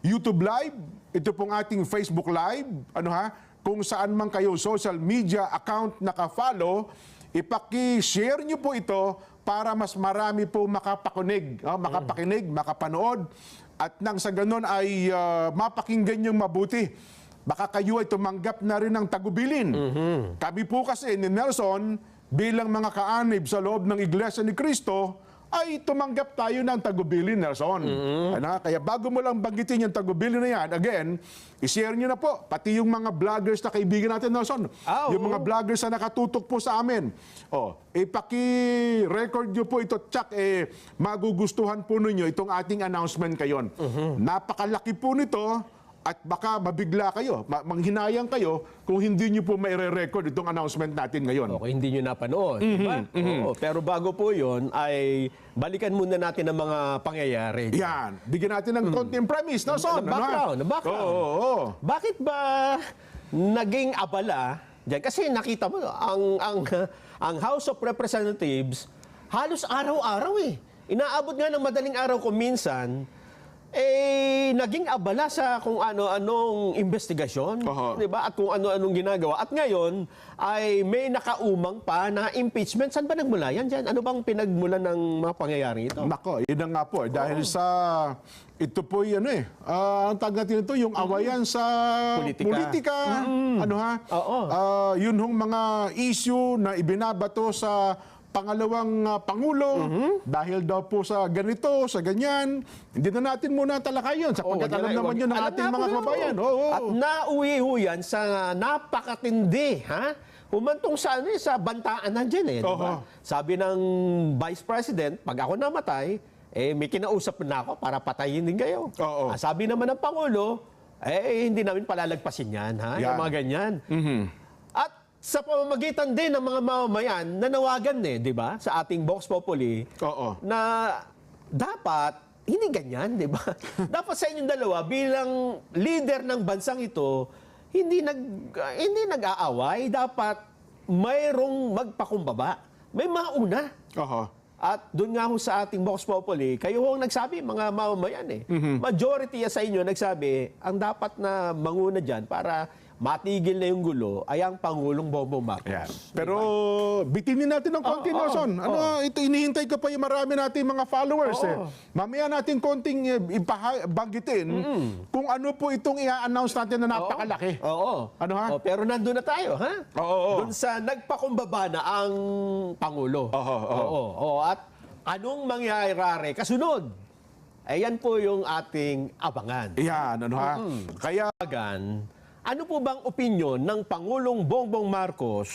YouTube Live, ito pong ating Facebook Live, kung saan man kayo social media account naka-follow, ipaki-share nyo po ito para mas marami po makapakinig, makapanood, at nang sa ganon ay mapakinggan nyo mabuti. Baka kayo ay tumanggap na rin ng tagubilin. Kami po kasi ni Nelson, bilang mga kaanib sa loob ng Iglesia ni Cristo, ay tumanggap tayo ng tagubilin, Nelson. Kaya bago mo lang banggitin yung tagubilin na yan, again, i-share nyo na po, pati yung mga vloggers na kaibigan natin, Nelson. Yung mga vloggers na nakatutok po sa amin. Ipaki-record nyo po ito, tsak, magugustuhan po ninyo itong ating announcement kayon. Napakalaki po nito, at baka mabigla kayo, manghinayang kayo kung hindi nyo po maire-record itong announcement natin ngayon. Okay, hindi nyo napanood, diba? Pero bago po yun, ay balikan muna natin ang mga pangyayari. Yan. Bigyan natin ng konting premise, Nelson. Background. Bakit ba naging abala dyan? Kasi nakita mo, ang House of Representatives, halos araw-araw Inaabot nga ng madaling araw kung minsan, naging abala sa kung ano-anong investigasyon, di ba? At kung ano-anong ginagawa. At ngayon, ay may nakaumang pa na impeachment. Saan ba nagmula yan dyan? Ano bang pinagmula ng mga pangyayaring ito? Nako, yun na nga po. Dahil sa, ito po yun ang tawag natin ito, yung awayan sa politika. Yun hong mga issue na ibinabato sa pangalawang Pangulo, dahil daw po sa ganito, sa ganyan, hindi na natin muna talakayan sapagkat alam naman yun ng ating mga kababayan. At nauwi ho yan sa napakatindi, humantong sa bantaan nandiyan diba? Sabi ng Vice President, pag ako namatay, may kinausap na ako para patayin din kayo. Sabi naman ng Pangulo, hindi namin palalagpasin yan, yung mga ganyan. At sa pamamagitan din ng mga mamamayan, nanawagan di ba, sa ating Vox Populi, na dapat, hindi ganyan, di ba? Dapat sa inyong dalawa, bilang leader ng bansang ito, hindi nag-aaway, dapat mayroong magpakumbaba. May mauna. At doon nga ho sa ating Vox Populi, kayo ho ang nagsabi, mga mamamayan Majority sa inyo nagsabi, ang dapat na manguna dyan para matigil na yung gulo ay ang Pangulong Bongbong Marcos. Pero bitinin natin ng konti, Nelson. Ito, inihintay ko pa yung marami nating mga followers. Mamaya natin konting banggitin kung ano po itong i-announce natin na napakalaki. Pero nandun na tayo, Doon sa nagpakumbaba na ang Pangulo. At anong mangyayari kasunod? Ayan po yung ating abangan. Yan, Kaya ano po bang opinyon ng Pangulong Bongbong Marcos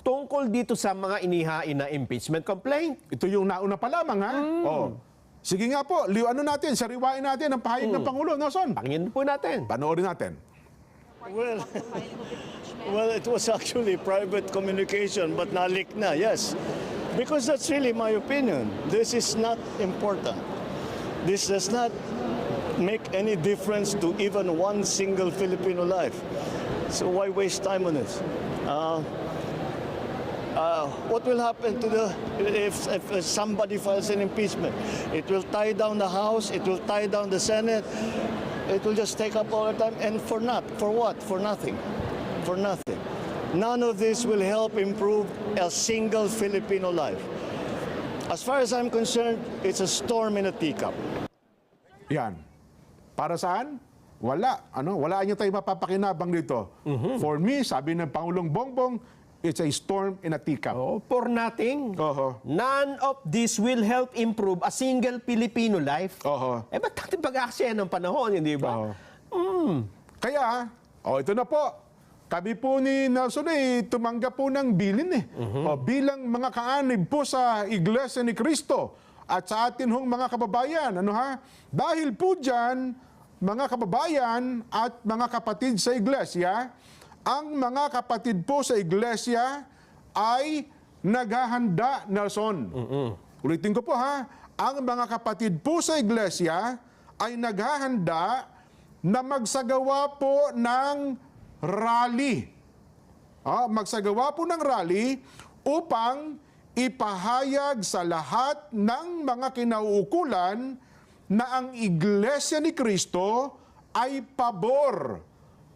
tungkol dito sa mga inihain na impeachment complaint? Ito yung nauna pa lamang, Sige nga po, sariwain natin ang pahayag ng Pangulo, Nelson. Pakinggan po natin. Panoorin natin. Well, it was actually private communication, but nalik na, yes. Because that's really my opinion. This is not important. This does not make any difference to even one single Filipino life. So why waste time on this? What will happen to if somebody files an impeachment? It will tie down the House, it will tie down the Senate, it will just take up all the time, and for what? For nothing. For nothing. None of this will help improve a single Filipino life. As far as I'm concerned, it's a storm in a teacup. Yan. Para saan? Wala. Wala niyo tayo mapapakinabang dito. For me, sabi ng Pangulong Bongbong, it's a storm in a teacup. For nothing. None of this will help improve a single Filipino life. Ba't natin pag-aksaya ng panahon, hindi ba? Kaya, ito na po. Kami po ni Nelson tumanggap po ng bilin bilang mga kaanib po sa Iglesia ni Cristo at sa atin hong mga kababayan. Dahil po dyan, mga kababayan at mga kapatid sa Iglesia, ang mga kapatid po sa Iglesia ay naghahanda, Nelson. Ulitin ko po ang mga kapatid po sa Iglesia ay naghahanda na magsagawa po ng rally. Magsagawa po ng rally upang ipahayag sa lahat ng mga kinauukulan na ang Iglesia ni Cristo ay pabor.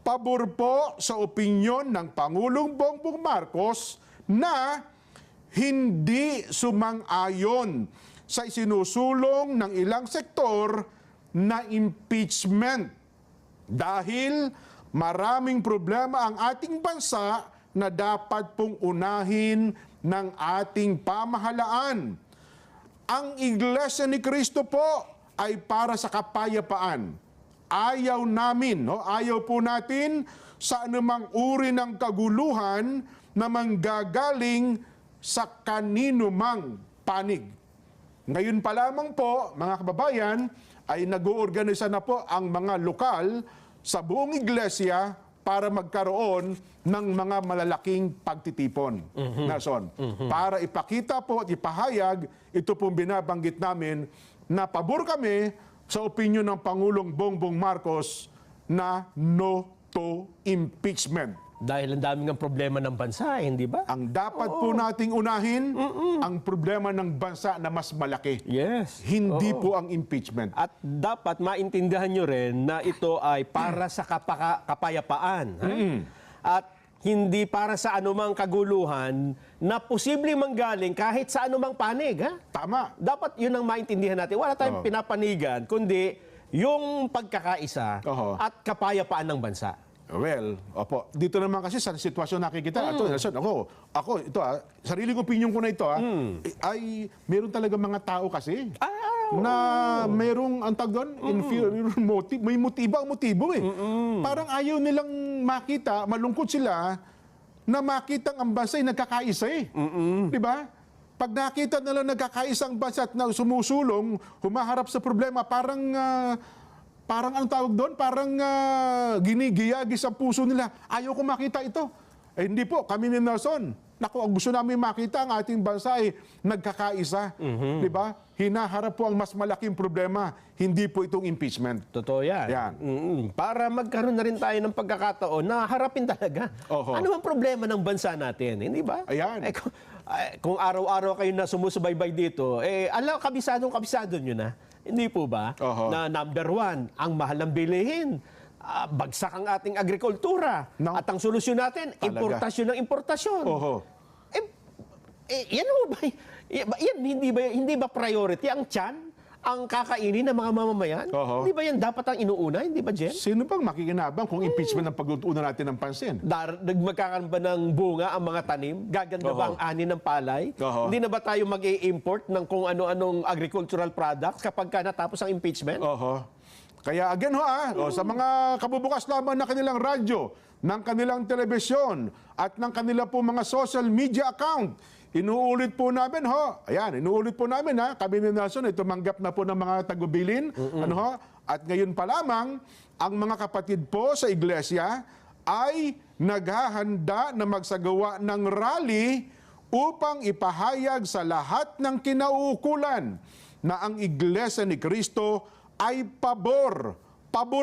Pabor po sa opinyon ng Pangulong Bongbong Marcos na hindi sumang-ayon sa isinusulong ng ilang sektor na impeachment. Dahil maraming problema ang ating bansa na dapat pong unahin ng ating pamahalaan. Ang Iglesia ni Cristo po ay para sa kapayapaan. Ayaw namin, ayaw po natin sa anumang uri ng kaguluhan na manggagaling sa kanino mang panig. Ngayon pa lamang po, mga kababayan, ay nag-oorganisa na po ang mga lokal sa buong iglesia para magkaroon ng mga malalaking pagtitipon. Nason, para ipakita po at ipahayag, ito pong binabanggit namin, na pabor kami sa opinyon ng Pangulong Bongbong Marcos na no to impeachment. Dahil ang daming ang problema ng bansa, hindi ba? Ang dapat po nating unahin, ang problema ng bansa na mas malaki. Yes. Hindi po ang impeachment. At dapat maintindihan nyo rin na ito ay para sa kapayapaan. Ha? At hindi para sa anumang kaguluhan na posibleng manggaling kahit sa anumang panig. Ha? Tama. Dapat yun ang maintindihan natin. Wala tayong pinapanigan, kundi yung pagkakaisa at kapayapaan ng bansa. Well, opo. Dito naman kasi sa sitwasyon nakikita, ito, Nelson, ako, ito sariling opinion ko na ito, ay meron talaga mga tao kasi na merong, ang tawag doon, inferior motive, may motibo eh. Parang ayaw nilang makita, malungkot sila, na makita ang bansa ay nagkakaisa eh. Di ba? Pag nakita nila nagkakaisang bansa at na sumusulong, humaharap sa problema, parang ang tawag doon, parang ginigiyagi sa puso nila. Ayaw ko makita ito. Eh hindi po, kami ni Nelson. Naku, ang gusto namin makita ang ating bansa ay nagkakaisa. Di ba? Hinaharap po ang mas malaking problema. Hindi po itong impeachment. Totoo yan. Yan. Para magkaroon na rin tayo ng pagkakataon na harapin talaga. Oho. Ano ang problema ng bansa natin? Hindi ba? Ayan. Kung araw-araw kayo na sumusubaybay dito, kabisadong nyo na. Hindi po ba? Oho. Na number one, ang mahal ng bilihin. Bagsak ang ating agrikultura. No. At ang solusyon natin, Talaga. importasyon ng importasyon. Oho. Yan ho ba? Yan, hindi ba priority ang tiyan? Ang kakainin ng mga mamamayan? Oho. Hindi ba yan dapat ang inuuna? Hindi ba, Jen? Sino bang makikinabang kung impeachment ang pag-uuna natin ng pansin? Magkakaroon ba ng bunga ang mga tanim? Gaganda ba Oho. ang ani ng palay? Oho. Hindi na ba tayo mag-i-import ng kung ano-anong agricultural products kapag natapos ang impeachment? Oho. Kaya again sa mga kabubukas lamang na kanilang radyo, ng kanilang telebisyon, at ng kanila po mga social media account, inuulit po namin inuulit po namin kami ni Nelson ay tumanggap na po ng mga tagubilin, at ngayon pa lamang, ang mga kapatid po sa iglesia ay naghahanda na magsagawa ng rally upang ipahayag sa lahat ng kinauukulan na ang Iglesia ni Cristo ay pabor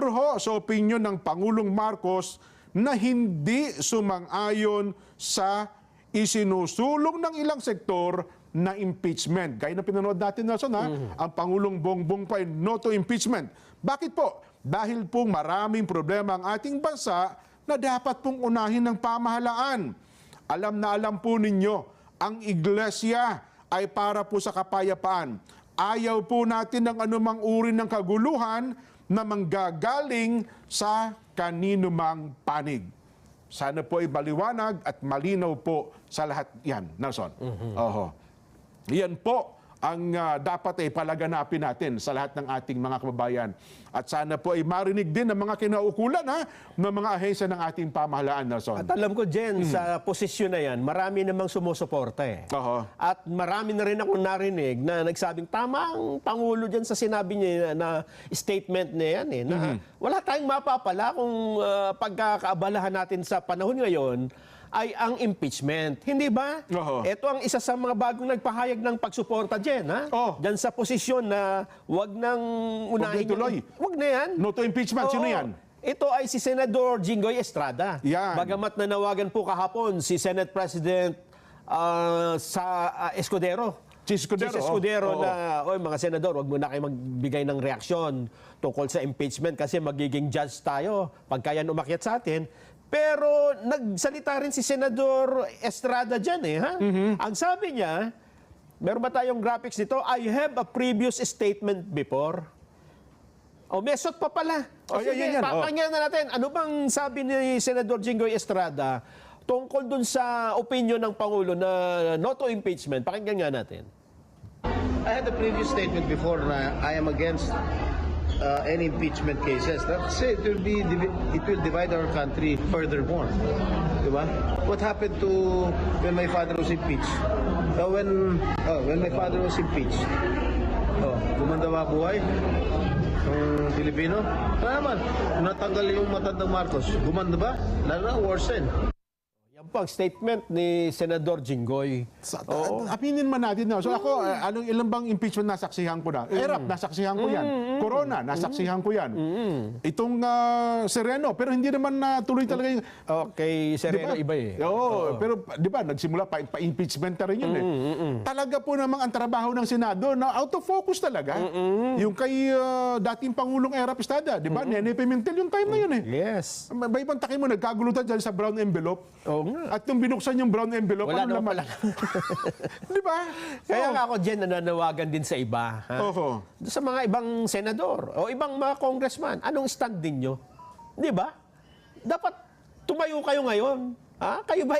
ho sa opinyon ng Pangulong Marcos na hindi sumang-ayon sa isinusulong ng ilang sektor na impeachment. Gaya na pinanood natin, Nelson, ang Pangulong Bongbong pa ay no to impeachment. Bakit po? Dahil po maraming problema ang ating bansa na dapat pong unahin ng pamahalaan. Alam na alam po ninyo, ang iglesia ay para po sa kapayapaan. Ayaw po natin ng anumang uri ng kaguluhan na manggagaling sa kanino mang panig. Sana po ay maliwanag at malinaw po sa lahat yan, Nelson. Oho. Yan po ang dapat ay palaganapin natin sa lahat ng ating mga kababayan. At sana po ay marinig din ng mga kinaukulan ng mga ahensya ng ating pamahalaan, Nelson. At alam ko, Jen, sa posisyon na yan, marami namang sumusuporta eh. Oho. At marami na rin akong narinig na nagsabing, tama ang Pangulo dyan sa sinabi niya na statement niya yan eh, na wala tayong mapapala kung pagkakaabalahan natin sa panahon ngayon ay ang impeachment. Hindi ba? Oho. Ito ang isa sa mga bagong nagpahayag ng pagsuporta dyan, ha? Oh. Dyan sa posisyon na wag nang unahin. ituloy. Wag na yan. No to impeachment, sino Oo. yan? Ito ay si Senador Jinggoy Estrada. Yan. Bagamat nanawagan po kahapon si Senate President Escudero Chis Escudero Oo. na, oy mga senador, wag muna kayo magbigay ng reaksyon tungkol sa impeachment kasi magiging judge tayo pagka yan umakyat sa atin. Pero nagsalita rin si Senador Estrada dyan ha? Ang sabi niya, meron ba tayong graphics nito? I have a previous statement before. O, mesot pa pala. O, sige, yan. papakinggan na natin. Ano bang sabi ni Senador Jinggoy Estrada tungkol dun sa opinion ng Pangulo na no to impeachment? Pakinggan nga natin. I had a previous statement before na I am against any impeachment cases. That's it. It will divide our country furthermore. Diba? What happened to when my father was impeached? When my father was impeached, gumanda ba buhay ng Pilipino? Kaya naman, natanggal yung matandang Marcos. Gumanda ba? Lalo na worsen. Yan po ang statement ni Senador Jinggoy. Aminin man natin na. So ako, anong ilang bang impeachment nasaksihan ko na? ERAP, nasaksihan ko yan. Corona, nasaksihan ko yan. Itong Sereno, pero hindi naman natuloy talaga yung... Okay, Sereno iba eh. Oo, pero di ba, nagsimula pa-impeachment na rin yun eh. Talaga po namang ang trabaho ng Senado na out of focus talaga. Yung kay dating Pangulong Erap Estrada, di ba? Nene Pimentel yung time na yun eh. Yes. May ibang takin mo, nagkagulutan dyan sa brown envelope. Oo nga. At nung binuksan yung brown envelope, Wala ano naman naman? Di ba? Kaya nga ako dyan nananawagan din sa iba. Ha? Oo. Sa mga ibang senador o ibang mga congressman, anong stand ninyo? Di ba? Dapat tumayo kayo ngayon. Ha? Kayo ba,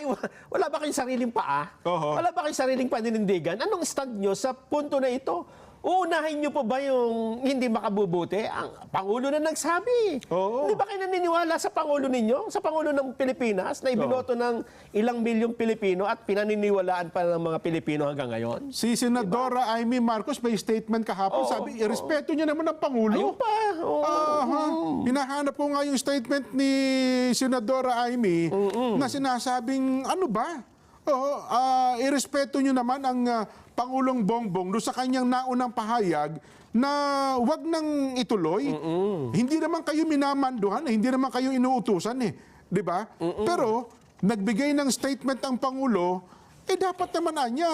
wala ba kayong sariling paa? Oo. Wala ba kayong sariling paninindigan? Anong stand nyo sa punto na ito? Uunahin nyo pa ba yung hindi makabubuti? Ang Pangulo na nagsabi. Oo. Hindi ba kayo naniniwala sa Pangulo ninyo? Sa Pangulo ng Pilipinas na ibinoto ng ilang milyong Pilipino at pinaniniwalaan pa ng mga Pilipino hanggang ngayon? Si Senadora Amy Marcos may statement kahapon, sabi, irespeto niya naman ang Pangulo. Ayun pa. Oo. Hinahanap ko nga yung statement ni Senadora Amy na sinasabing, ano ba? Irespeto nyo naman ang Pangulong Bongbong doon sa kanyang naunang pahayag na wag nang ituloy. Hindi naman kayo minamanduhan, hindi naman kayo inuutusan eh. Di ba? Pero nagbigay ng statement ang Pangulo, dapat naman niya,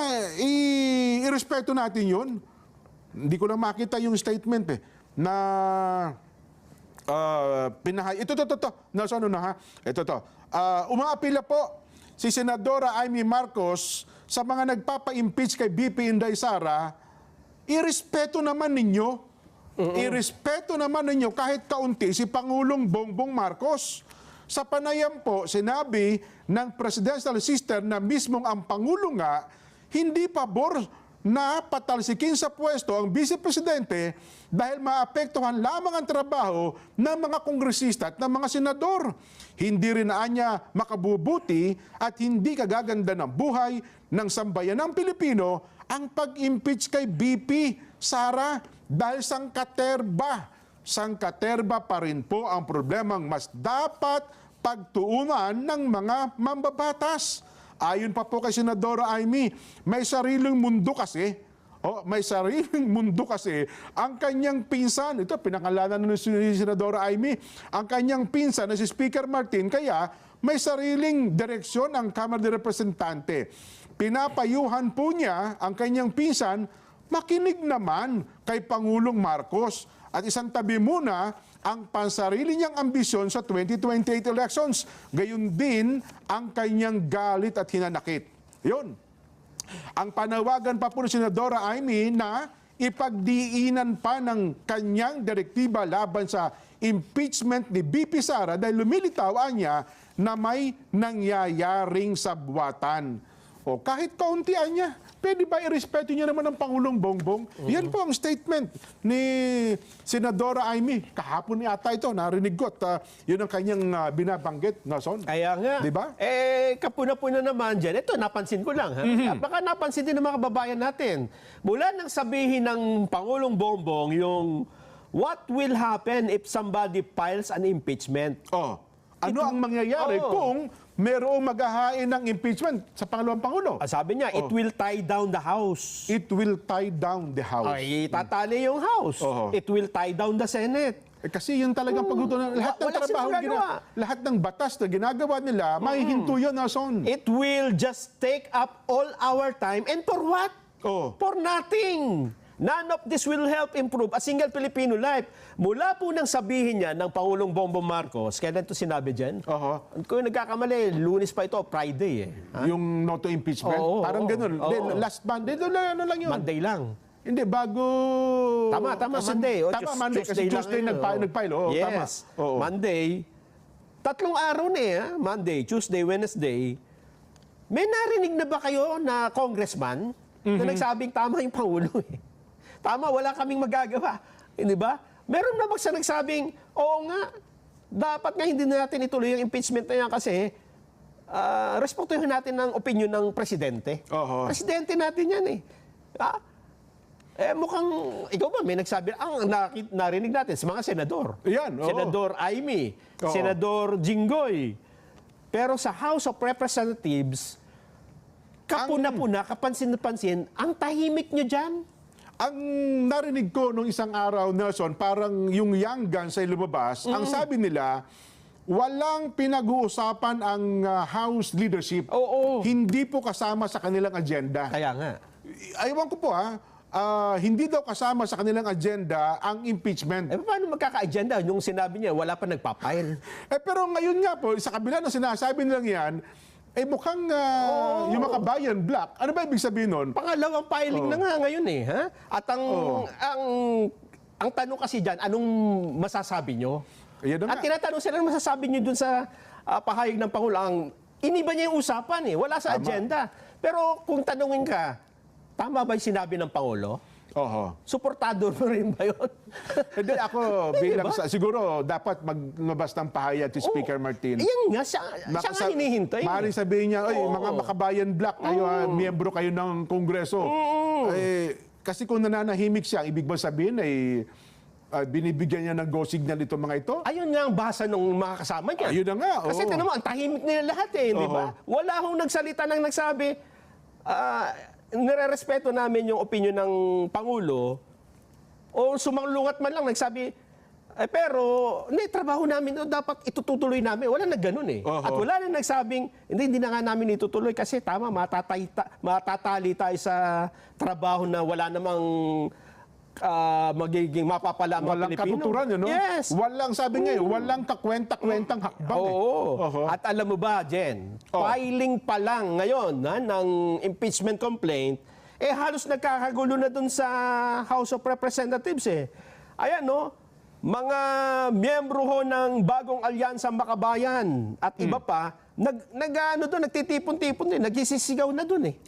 irespeto natin yun. Hindi ko lang makita yung statement eh, na ito. Nasa ano na ha? Ito. Umaapila po si Senadora Amy Marcos sa mga nagpapa-impeach kay BP Inday Sara, irespeto naman ninyo. Irespeto naman ninyo kahit kaunti si Pangulong Bongbong Marcos. Sa panayam po, sinabi ng presidential sister na mismong ang Pangulo nga, hindi pabor na patalsikin sa pwesto ang Vice Presidente dahil maapektuhan lamang ang trabaho ng mga kongresista at ng mga senador. Hindi rin niya makabubuti at hindi kagaganda ng buhay ng sambayanang Pilipino ang pag-impeach kay BP Sara dahil sangkaterba pa rin po ang problemang mas dapat pagtuunan ng mga mambabatas. Ayon pa po kay Senadora Amy, may sariling mundo kasi. May sariling mundo kasi ang kanyang pinsan. Ito, pinangalanan ni Senadora Amy. Ang kanyang pinsan na si Speaker Martin. Kaya may sariling direksyon ang Kamara de Representante. Pinapayuhan po niya ang kanyang pinsan, makinig naman kay Pangulong Marcos. At isang tabi muna ang pansarili niyang ambisyon sa 2028 elections. Gayon din ang kanyang galit at hinanakit. Yun. Ang panawagan pa po ni Senadora Amy na ipagdiinan pa ng kanyang direktiba laban sa impeachment ni BP Sara dahil lumilitaw niya na may nangyayaring sabwatan. O kahit kauntian niya, pwede ba irespeto niya naman ang Pangulong Bongbong? Yan po ang statement ni Senadora Amy. Kahapon yata ito, narinig ko at yun ang kanyang binabanggit. Nason? Kaya nga. Diba? Kapuna-puna naman dyan. Ito, napansin ko lang. Ha? Baka napansin din ng mga kababayan natin. Mula nang sabihin ng Pangulong Bongbong yung what will happen if somebody files an impeachment? Ano ang mangyayari kung mayroong maghahain ng impeachment sa pangalawang Pangulo? Sabi niya, it will tie down the House. It will tie down the House. Ay, tatali yung House. It will tie down the Senate. Kasi yun talagang pagluto ng lahat ng Wala trabaho, silang ginagawa. lahat ng batas na ginagawa nila, mahihinto yun, Nason. It will just take up all our time. And for what? Oh. For nothing. None of this will help improve a single Filipino life. Mula po nang sabihin niya ng Pangulong Bongbong Marcos, kailan ito sinabi dyan? Kung nagkakamali, Lunes pa ito, Friday eh. Ha? Yung no to impeachment. Oo, Parang oo, ganun. oo. Then, last Monday, doon na ano lang yun. Monday lang. Hindi, bago... Tama, Monday. Monday. Tama, Monday. Kasi Tuesday lang yun. nag-file. Oo, yes. tama. Oo. Monday. 3 araw na eh. Monday, Tuesday, Wednesday. May narinig na ba kayo na congressman na nagsabing tama yung Pangulo eh? Tama, wala kaming magagawa. Hindi ba? Meron na ba sa nagsabing, oo nga, dapat nga hindi na natin ituloy yung impeachment na yan kasi respetuhin natin ang opinion ng presidente. Oo. Presidente natin yan eh. Mukhang, ikaw ba, may nagsabi, ang narinig natin sa mga senador. Yan, oo. Senador Amy, Oo. Senador Jinggoy. Pero sa House of Representatives, kapuna-puna, kapansin-pansin, ang tahimik nyo dyan. Ang narinig ko nung isang araw, Nelson, parang yung young guns ay lumabas. Ang sabi nila, walang pinag-uusapan ang House leadership. Oo. Hindi po kasama sa kanilang agenda. Kaya nga. Ayawan ko po hindi daw kasama sa kanilang agenda ang impeachment. Paano magkaka-agenda? Yung sinabi niya, wala pa nagpapile. Pero ngayon nga po, sa kabila ng sinasabi nilang yan, mukhang yung mga bayan black. Ano ba ibig sabihin nun? Pangalawang filing na nga ngayon eh. Ha? At ang tanong kasi dyan, anong masasabi nyo? Ayan na At nga. tinatanong sila, anong masasabi nyo dun sa pahayag ng Pangulo? Iniba niya yung usapan eh. Wala sa agenda. Pero kung tanungin ka, tama ba yung sinabi ng Pangulo? Oho. Suportado mo rin ba yun? Hindi ako bilang siguro dapat maglabas ng pahayag si Speaker Martin. Ayan nga, siya nga hinihintay. Maaaring sabihin niya, mga makabayan black, kayo, miyembro kayo ng Kongreso. Kasi kung nananahimik siya, ang ibig ba sabihin ay binibigyan niya ng go signal itong mga ito? Ayun nga ang basa ng mga kasama niya. Ayun na nga. Kasi oo. tinan mo, ang tahimik nila lahat eh, di ba? Wala akong nagsalita nang nagsabi, nire-respeto namin yung opinion ng Pangulo, o sumalungat man lang nagsabi, pero trabaho namin, dapat itutuloy namin. Wala na ganun eh. At wala na nagsabing, hindi na nga namin itutuloy kasi tama, matatali tayo sa trabaho na wala namang magiging mapapala ang mga Walang Pilipino. katuturan, no? Yes. Walang, sabi nga walang kakwenta-kwentang hakbang. Oo. At alam mo ba, Jen, filing pa lang ngayon ng impeachment complaint, halos nagkakagulo na dun sa House of Representatives eh. Ayan, no? Mga miyembro ho ng bagong alyansang Makabayan at iba pa, nagtitipon-tipon din, nagsisisigaw na dun eh.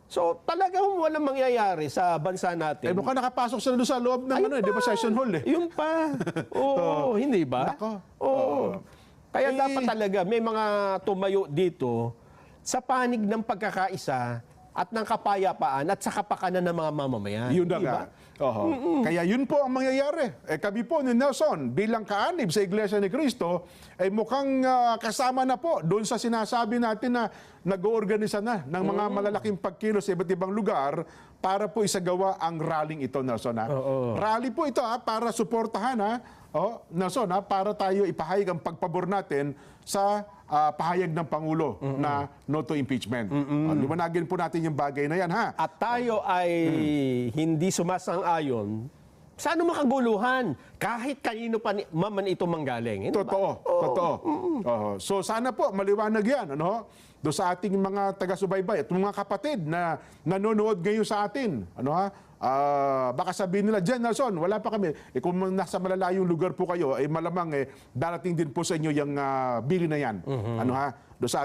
So, talagang walang mangyayari sa bansa natin. Mukhang nakapasok sila doon sa loob ng di ba, session hall eh. Yun pa. Oo, hindi ba? Nako. Oo. Kaya dapat talaga may mga tumayo dito sa panig ng pagkakaisa at ng kapayapaan at sa kapakanan ng mga mamamayan. Yun na Di nga. ba? Kaya yun po ang mangyayari. Kami po ni Nelson, bilang kaanib sa Iglesia ni Cristo, mukhang kasama na po doon sa sinasabi natin na nag-oorganisa na ng mga malalaking pagkilos sa iba't ibang lugar para po isagawa ang rallying ito, Nelson. Rally po ito para suportahan, Nelson, para tayo ipahayag ang pagpabor natin sa pahayag ng Pangulo na no to impeachment. Liwanagin po natin yung bagay na yan, ha? At tayo ay hindi sumasang-ayon sa ano makaguluhan, kahit kanino pa man ito manggaling. Hindi ba? Totoo. So sana po maliwanag yan, do sa ating mga taga-subaybay at mga kapatid na nanonood ngayon sa atin. Baka sabihin nila, Jen, Nelson, wala pa kami. Kung nasa malalayong lugar po kayo, malamang darating din po sa inyo yung bili na yan. Do sa